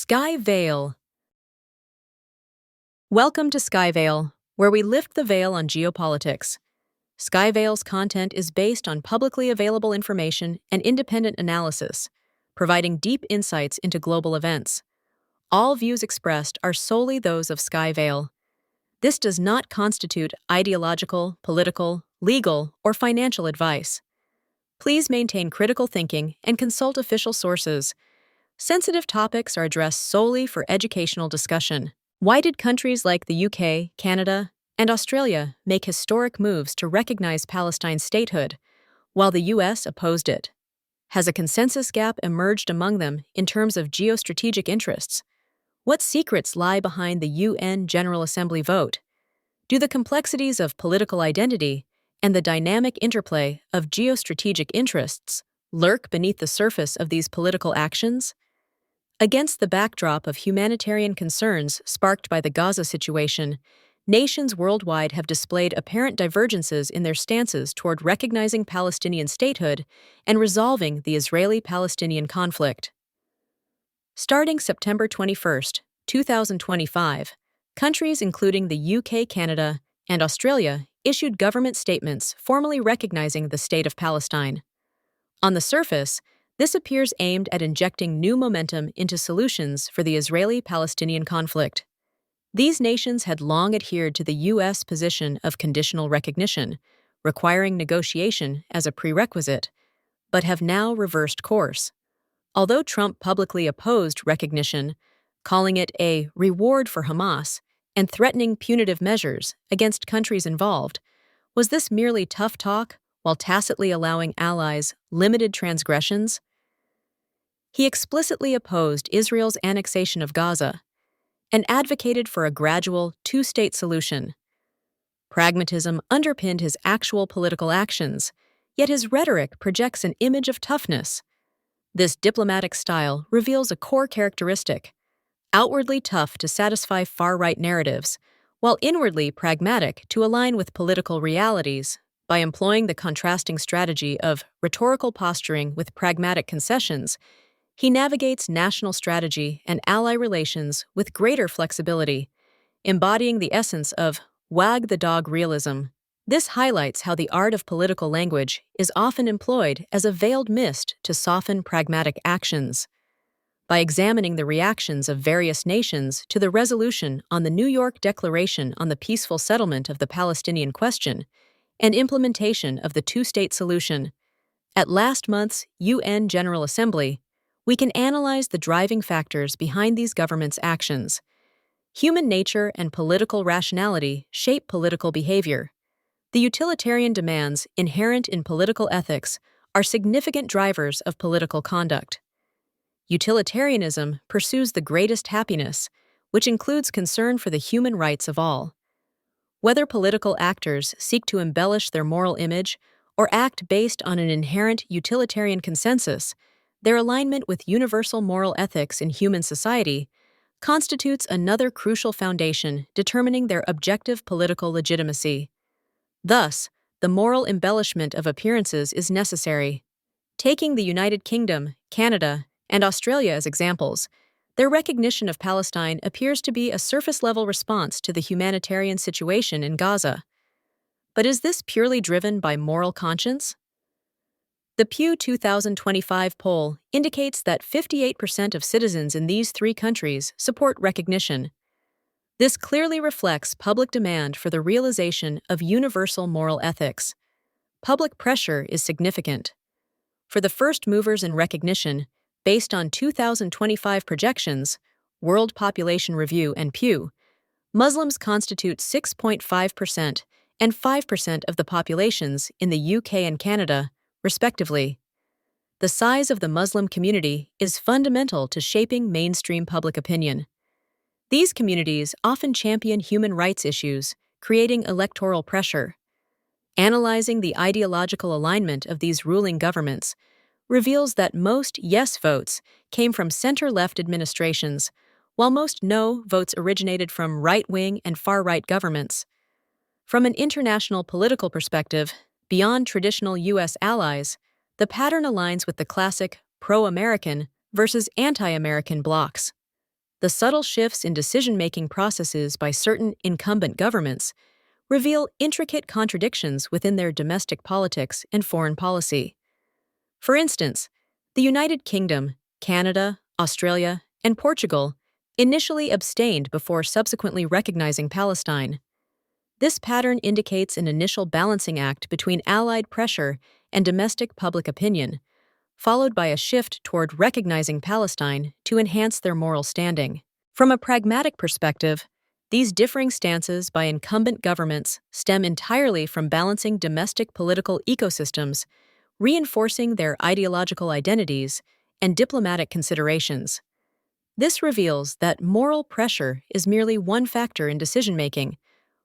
SkyVeil. Welcome to SkyVeil, where we lift the veil on geopolitics. SkyVeil's content is based on publicly available information and independent analysis, providing deep insights into global events. All views expressed are solely those of SkyVeil. This does not constitute ideological, political, legal, or financial advice. Please maintain critical thinking and consult official sources. Sensitive topics are addressed solely for educational discussion. Why did countries like the UK, Canada, and Australia make historic moves to recognize Palestine's statehood, while the US opposed it? Has a consensus gap emerged among them in terms of geostrategic interests? What secrets lie behind the UN General Assembly vote? Do the complexities of political identity and the dynamic interplay of geostrategic interests lurk beneath the surface of these political actions? Against the backdrop of humanitarian concerns sparked by the Gaza situation, nations worldwide have displayed apparent divergences in their stances toward recognizing Palestinian statehood and resolving the Israeli-Palestinian conflict. Starting September 21, 2025, countries including the UK, Canada, and Australia issued government statements formally recognizing the State of Palestine. On the surface, this appears aimed at injecting new momentum into solutions for the Israeli-Palestinian conflict. These nations had long adhered to the U.S. position of conditional recognition, requiring negotiation as a prerequisite, but have now reversed course. Although Trump publicly opposed recognition, calling it a reward for Hamas and threatening punitive measures against countries involved, was this merely tough talk while tacitly allowing allies limited transgressions? He explicitly opposed Israel's annexation of Gaza and advocated for a gradual two-state solution. Pragmatism underpinned his actual political actions, yet his rhetoric projects an image of toughness. This diplomatic style reveals a core characteristic: outwardly tough to satisfy far-right narratives, while inwardly pragmatic to align with political realities. By employing the contrasting strategy of rhetorical posturing with pragmatic concessions, he navigates national strategy and ally relations with greater flexibility, embodying the essence of wag-the-dog realism. This highlights how the art of political language is often employed as a veiled mist to soften pragmatic actions. By examining the reactions of various nations to the resolution on the New York Declaration on the Peaceful Settlement of the Palestinian Question and implementation of the two-state solution, at last month's UN General Assembly, we can analyze the driving factors behind these governments' actions. Human nature and political rationality shape political behavior. The utilitarian demands inherent in political ethics are significant drivers of political conduct. Utilitarianism pursues the greatest happiness, which includes concern for the human rights of all. Whether political actors seek to embellish their moral image or act based on an inherent utilitarian consensus, their alignment with universal moral ethics in human society constitutes another crucial foundation determining their objective political legitimacy. Thus, the moral embellishment of appearances is necessary. Taking the United Kingdom, Canada, and Australia as examples, their recognition of Palestine appears to be a surface-level response to the humanitarian situation in Gaza. But is this purely driven by moral conscience? The Pew 2025 poll indicates that 58% of citizens in these three countries support recognition. This clearly reflects public demand for the realization of universal moral ethics. Public pressure is significant. For the first movers in recognition, based on 2025 projections, World Population Review and Pew, Muslims constitute 6.5% and 5% of the populations in the UK and Canada, respectively. The size of the Muslim community is fundamental to shaping mainstream public opinion. These communities often champion human rights issues, creating electoral pressure. Analyzing the ideological alignment of these ruling governments reveals that most yes votes came from center-left administrations, while most no votes originated from right-wing and far-right governments. From an international political perspective, beyond traditional U.S. allies, the pattern aligns with the classic pro-American versus anti-American blocs. The subtle shifts in decision-making processes by certain incumbent governments reveal intricate contradictions within their domestic politics and foreign policy. For instance, the United Kingdom, Canada, Australia, and Portugal initially abstained before subsequently recognizing Palestine. This pattern indicates an initial balancing act between Allied pressure and domestic public opinion, followed by a shift toward recognizing Palestine to enhance their moral standing. From a pragmatic perspective, these differing stances by incumbent governments stem entirely from balancing domestic political ecosystems, reinforcing their ideological identities and diplomatic considerations. This reveals that moral pressure is merely one factor in decision-making,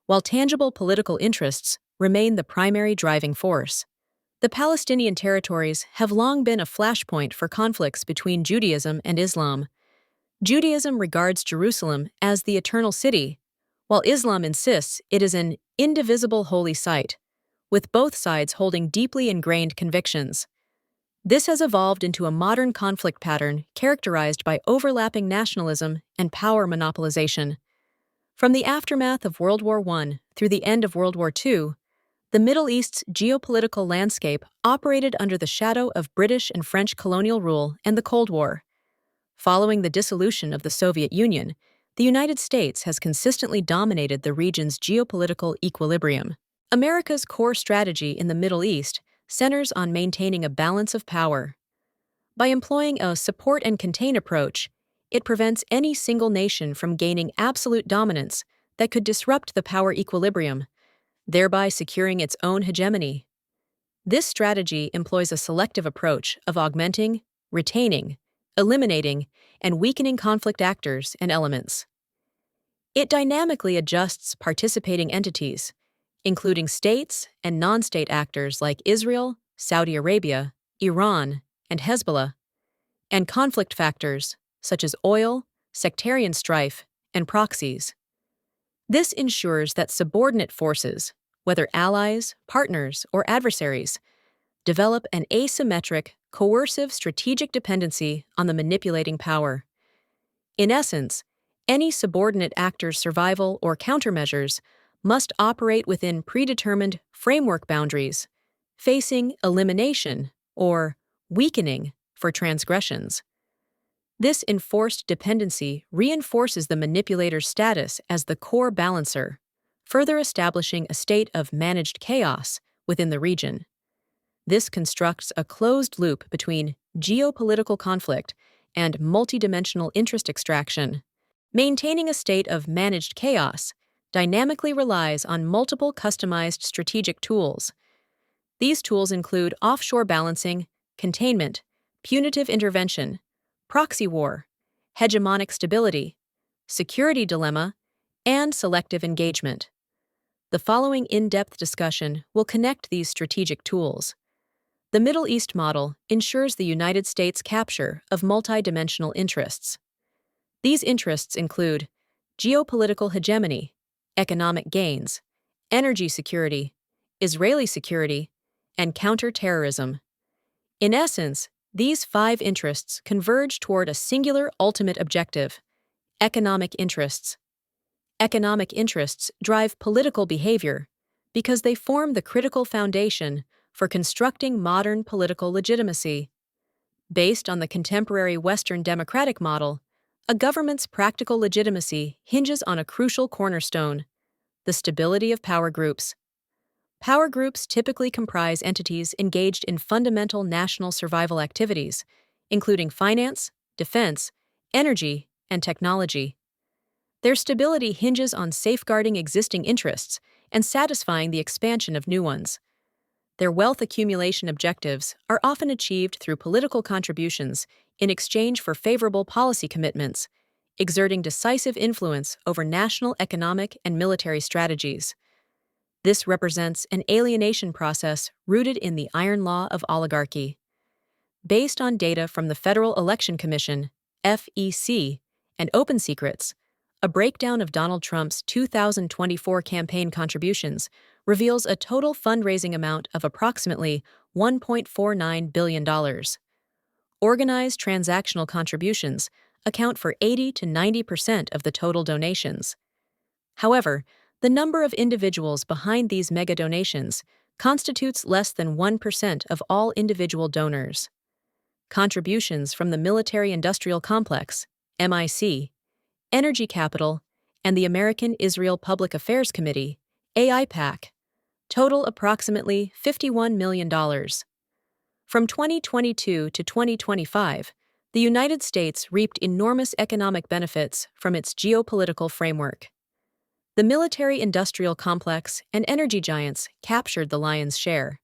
while tangible political interests remain the primary driving force. The Palestinian territories have long been a flashpoint for conflicts between Judaism and Islam. Judaism regards Jerusalem as the eternal city, while Islam insists it is an indivisible holy site, with both sides holding deeply ingrained convictions. This has evolved into a modern conflict pattern characterized by overlapping nationalism and power monopolization. From the aftermath of World War I through the end of World War II, the Middle East's geopolitical landscape operated under the shadow of British and French colonial rule and the Cold War. Following the dissolution of the Soviet Union, the United States has consistently dominated the region's geopolitical equilibrium. America's core strategy in the Middle East centers on maintaining a balance of power. By employing a support and contain approach, it prevents any single nation from gaining absolute dominance that could disrupt the power equilibrium, thereby securing its own hegemony. This strategy employs a selective approach of augmenting, retaining, eliminating, and weakening conflict actors and elements. It dynamically adjusts participating entities, including states and non-state actors like Israel, Saudi Arabia, Iran, and Hezbollah, and conflict factors such as oil, sectarian strife, and proxies. This ensures that subordinate forces, whether allies, partners, or adversaries, develop an asymmetric, coercive strategic dependency on the manipulating power. In essence, any subordinate actor's survival or countermeasures must operate within predetermined framework boundaries, facing elimination or weakening for transgressions. This enforced dependency reinforces the manipulator's status as the core balancer, further establishing a state of managed chaos within the region. This constructs a closed loop between geopolitical conflict and multidimensional interest extraction. Maintaining a state of managed chaos dynamically relies on multiple customized strategic tools. These tools include offshore balancing, containment, punitive intervention, proxy war, hegemonic stability, security dilemma, and selective engagement. The following in-depth discussion will connect these strategic tools. The Middle East model ensures the United States' capture of multidimensional interests. These interests include geopolitical hegemony, economic gains, energy security, Israeli security, and counter-terrorism. In essence, these 5 interests converge toward a singular ultimate objective: economic interests. Economic interests drive political behavior because they form the critical foundation for constructing modern political legitimacy. Based on the contemporary Western democratic model, a government's practical legitimacy hinges on a crucial cornerstone: the stability of power groups. Power groups typically comprise entities engaged in fundamental national survival activities, including finance, defense, energy, and technology. Their stability hinges on safeguarding existing interests and satisfying the expansion of new ones. Their wealth accumulation objectives are often achieved through political contributions in exchange for favorable policy commitments, exerting decisive influence over national economic and military strategies. This represents an alienation process rooted in the iron law of oligarchy. Based on data from the Federal Election Commission, FEC, and Open Secrets, a breakdown of Donald Trump's 2024 campaign contributions reveals a total fundraising amount of approximately $1.49 billion. Organized transactional contributions account for 80 to 90% of the total donations. However, the number of individuals behind these mega donations constitutes less than 1% of all individual donors. Contributions from the military-industrial complex, MIC, Energy Capital, and the American Israel Public Affairs Committee, AIPAC, total approximately $51 million. From 2022 to 2025, the United States reaped enormous economic benefits from its geopolitical framework. The military-industrial complex and energy giants captured the lion's share.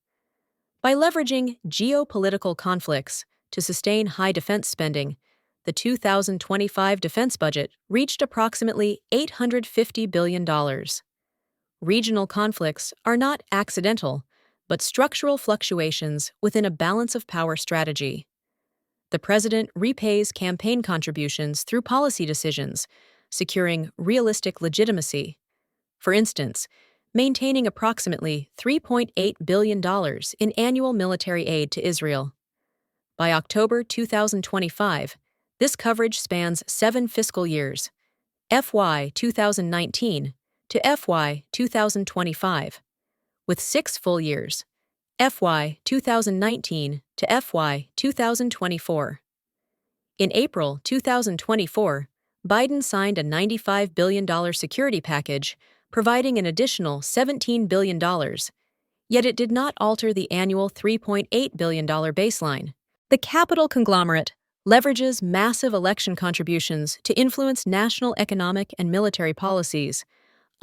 By leveraging geopolitical conflicts to sustain high defense spending, the 2025 defense budget reached approximately $850 billion. Regional conflicts are not accidental, but structural fluctuations within a balance of power strategy. The president repays campaign contributions through policy decisions, securing realistic legitimacy. For instance, maintaining approximately $3.8 billion in annual military aid to Israel. By October 2025, this coverage spans 7 fiscal years, FY 2019 to FY 2025, with 6 full years, FY 2019 to FY 2024. In April 2024, Biden signed a $95 billion security package, providing an additional $17 billion, yet it did not alter the annual $3.8 billion baseline. The capital conglomerate leverages massive election contributions to influence national economic and military policies,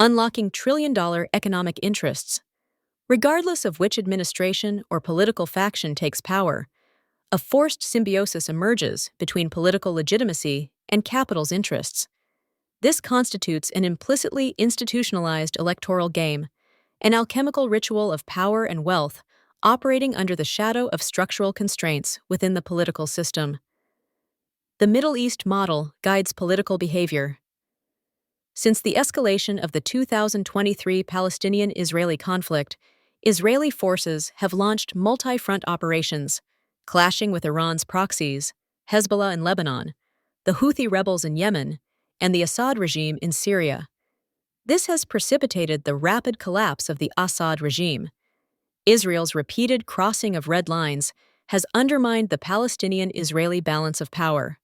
unlocking trillion-dollar economic interests. Regardless of which administration or political faction takes power, a forced symbiosis emerges between political legitimacy and capital's interests. This constitutes an implicitly institutionalized electoral game, an alchemical ritual of power and wealth operating under the shadow of structural constraints within the political system. The Middle East model guides political behavior. Since the escalation of the 2023 Palestinian-Israeli conflict, Israeli forces have launched multi-front operations, clashing with Iran's proxies, Hezbollah in Lebanon, the Houthi rebels in Yemen, and the Assad regime in Syria. This has precipitated the rapid collapse of the Assad regime. Israel's repeated crossing of red lines has undermined the Palestinian-Israeli balance of power.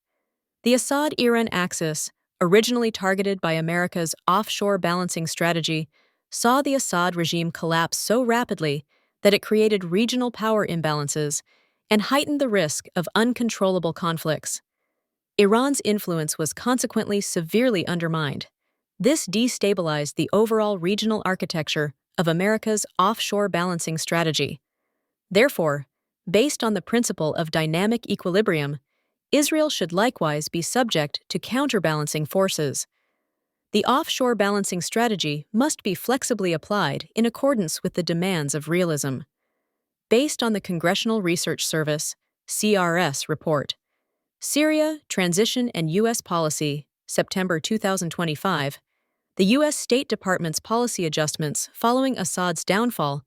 The Assad-Iran axis, originally targeted by America's offshore balancing strategy, saw the Assad regime collapse so rapidly that it created regional power imbalances and heightened the risk of uncontrollable conflicts. Iran's influence was consequently severely undermined. This destabilized the overall regional architecture of America's offshore balancing strategy. Therefore, based on the principle of dynamic equilibrium, Israel should likewise be subject to counterbalancing forces. The offshore balancing strategy must be flexibly applied in accordance with the demands of realism. Based on the Congressional Research Service, CRS report, Syria, Transition and U.S. Policy, September 2025, the U.S. State Department's policy adjustments following Assad's downfall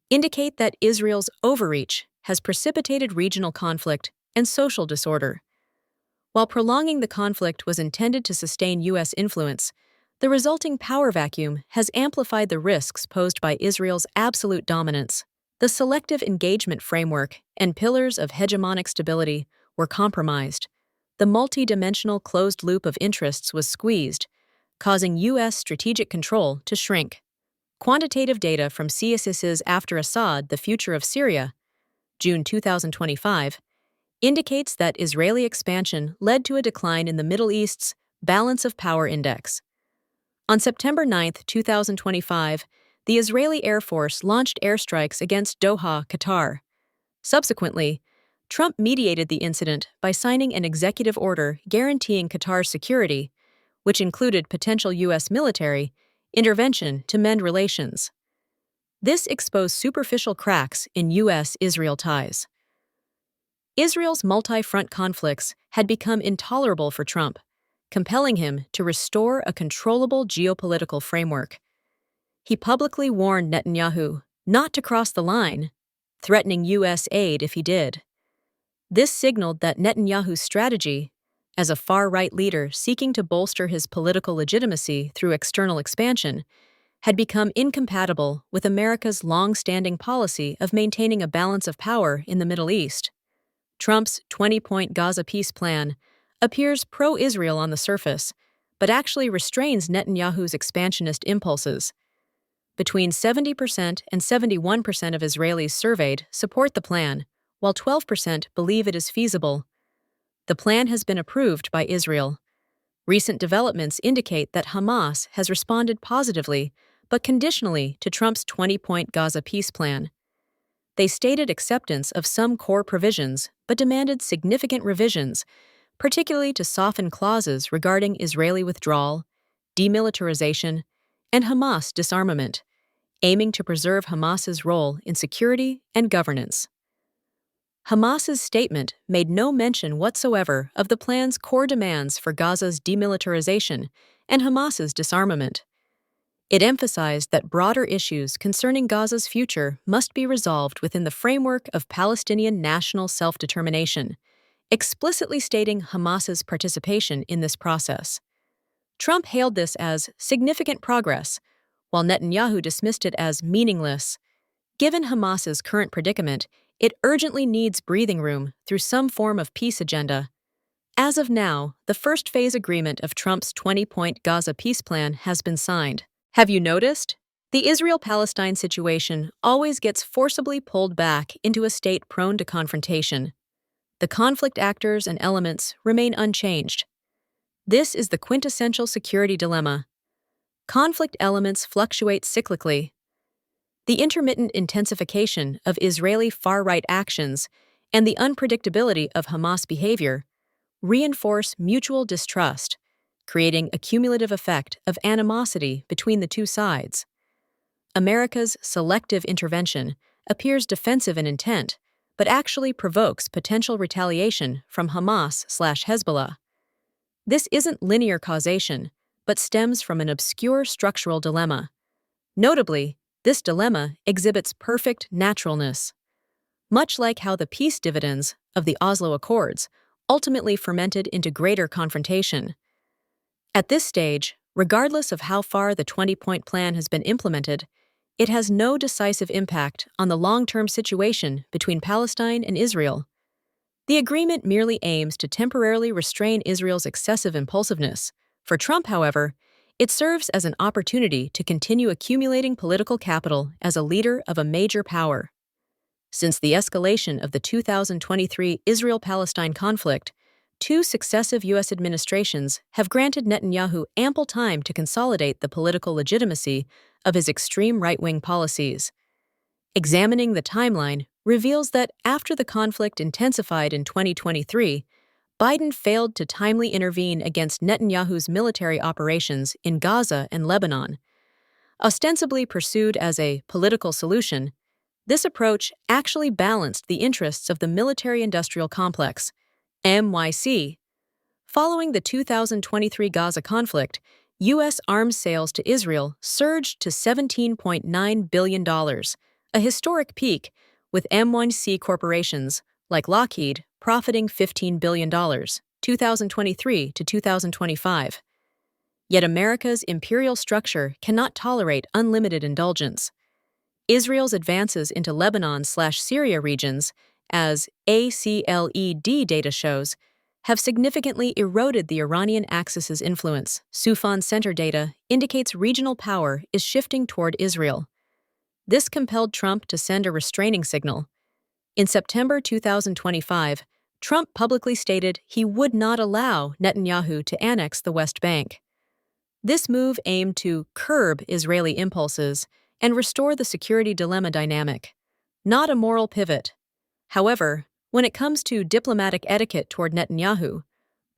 indicate that Israel's overreach has precipitated regional conflict and social disorder. While prolonging the conflict was intended to sustain U.S. influence, the resulting power vacuum has amplified the risks posed by Israel's absolute dominance. The selective engagement framework and pillars of hegemonic stability were compromised. The multi-dimensional closed loop of interests was squeezed, causing U.S. strategic control to shrink. Quantitative data from CSIS's After Assad, The Future of Syria, June 2025, indicates that Israeli expansion led to a decline in the Middle East's Balance of Power Index. On September 9, 2025, the Israeli Air Force launched airstrikes against Doha, Qatar. Subsequently, Trump mediated the incident by signing an executive order guaranteeing Qatar's security, which included potential U.S. military intervention to mend relations. This exposed superficial cracks in U.S.-Israel ties. Israel's multi-front conflicts had become intolerable for Trump, compelling him to restore a controllable geopolitical framework. He publicly warned Netanyahu not to cross the line, threatening U.S. aid if he did. This signaled that Netanyahu's strategy, as a far-right leader seeking to bolster his political legitimacy through external expansion, had become incompatible with America's long-standing policy of maintaining a balance of power in the Middle East. Trump's 20-point Gaza peace plan appears pro-Israel on the surface, but actually restrains Netanyahu's expansionist impulses. Between 70% and 71% of Israelis surveyed support the plan, while 12% believe it is feasible. The plan has been approved by Israel. Recent developments indicate that Hamas has responded positively, but conditionally, to Trump's 20-point Gaza peace plan. They stated acceptance of some core provisions, but demanded significant revisions, particularly to soften clauses regarding Israeli withdrawal, demilitarization, and Hamas disarmament, aiming to preserve Hamas's role in security and governance. Hamas's statement made no mention whatsoever of the plan's core demands for Gaza's demilitarization and Hamas's disarmament. It emphasized that broader issues concerning Gaza's future must be resolved within the framework of Palestinian national self-determination, explicitly stating Hamas's participation in this process. Trump hailed this as significant progress, while Netanyahu dismissed it as meaningless. Given Hamas's current predicament, it urgently needs breathing room through some form of peace agenda. As of now, the first phase agreement of Trump's 20-point Gaza peace plan has been signed. Have you noticed? The Israel-Palestine situation always gets forcibly pulled back into a state prone to confrontation. The conflict actors and elements remain unchanged. This is the quintessential security dilemma. Conflict elements fluctuate cyclically. The intermittent intensification of Israeli far-right actions and the unpredictability of Hamas behavior reinforce mutual distrust, creating a cumulative effect of animosity between the two sides. America's selective intervention appears defensive in intent, but actually provokes potential retaliation from Hamas/Hezbollah. This isn't linear causation, but stems from an obscure structural dilemma. Notably, this dilemma exhibits perfect naturalness. Much like how the peace dividends of the Oslo Accords ultimately fermented into greater confrontation. At this stage, regardless of how far the 20-point plan has been implemented, it has no decisive impact on the long-term situation between Palestine and Israel. The agreement merely aims to temporarily restrain Israel's excessive impulsiveness. For Trump, however, it serves as an opportunity to continue accumulating political capital as a leader of a major power. Since the escalation of the 2023 Israel-Palestine conflict, two successive U.S. administrations have granted Netanyahu ample time to consolidate the political legitimacy of his extreme right-wing policies. Examining the timeline reveals that after the conflict intensified in 2023, Biden failed to timely intervene against Netanyahu's military operations in Gaza and Lebanon. Ostensibly pursued as a political solution, this approach actually balanced the interests of the military-industrial complex, MYC. Following the 2023 Gaza conflict, U.S. arms sales to Israel surged to $17.9 billion, a historic peak, with M1C corporations, like Lockheed, profiting $15 billion, 2023 to 2025. Yet America's imperial structure cannot tolerate unlimited indulgence. Israel's advances into Lebanon/Syria regions, as ACLED data shows, have significantly eroded the Iranian axis's influence. Soufan Center data indicates regional power is shifting toward Israel. This compelled Trump to send a restraining signal. In September 2025, Trump publicly stated he would not allow Netanyahu to annex the West Bank. This move aimed to curb Israeli impulses and restore the security dilemma dynamic, not a moral pivot. However, when it comes to diplomatic etiquette toward Netanyahu,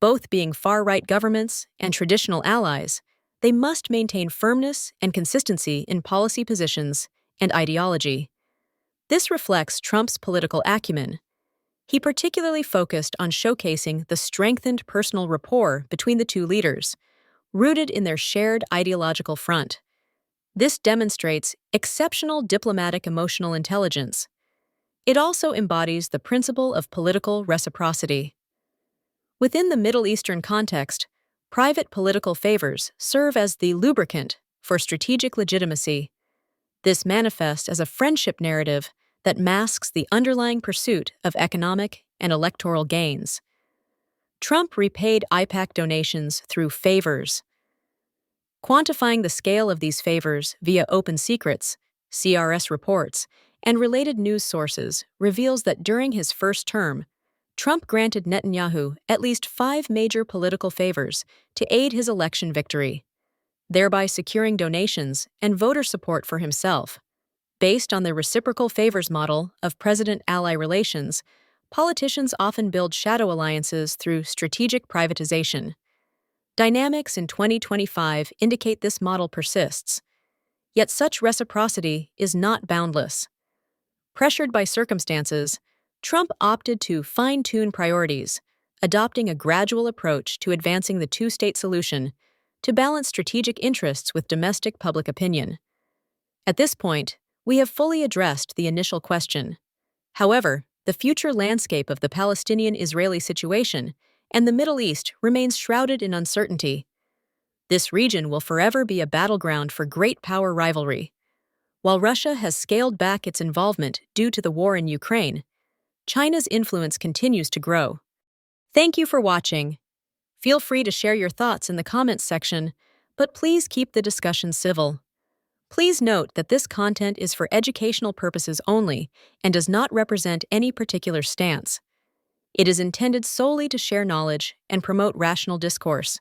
both being far-right governments and traditional allies, they must maintain firmness and consistency in policy positions and ideology. This reflects Trump's political acumen. He particularly focused on showcasing the strengthened personal rapport between the two leaders, rooted in their shared ideological front. This demonstrates exceptional diplomatic emotional intelligence. It also embodies the principle of political reciprocity. Within the Middle Eastern context, private political favors serve as the lubricant for strategic legitimacy. This manifests as a friendship narrative that masks the underlying pursuit of economic and electoral gains. Trump repaid IPAC donations through favors. Quantifying the scale of these favors via open secrets, CRS reports, and related news sources reveals that during his first term, Trump granted Netanyahu at least 5 major political favors to aid his election victory, thereby securing donations and voter support for himself. Based on the reciprocal favors model of president-ally relations, politicians often build shadow alliances through strategic privatization. Dynamics in 2025 indicate this model persists, yet such reciprocity is not boundless. Pressured by circumstances, Trump opted to fine-tune priorities, adopting a gradual approach to advancing the two-state solution to balance strategic interests with domestic public opinion. At this point, we have fully addressed the initial question. However, the future landscape of the Palestinian-Israeli situation and the Middle East remains shrouded in uncertainty. This region will forever be a battleground for great power rivalry. While Russia has scaled back its involvement due to the war in Ukraine, China's influence continues to grow. Thank you for watching. Feel free to share your thoughts in the comments section, but please keep the discussion civil. Please note that this content is for educational purposes only and does not represent any particular stance. It is intended solely to share knowledge and promote rational discourse.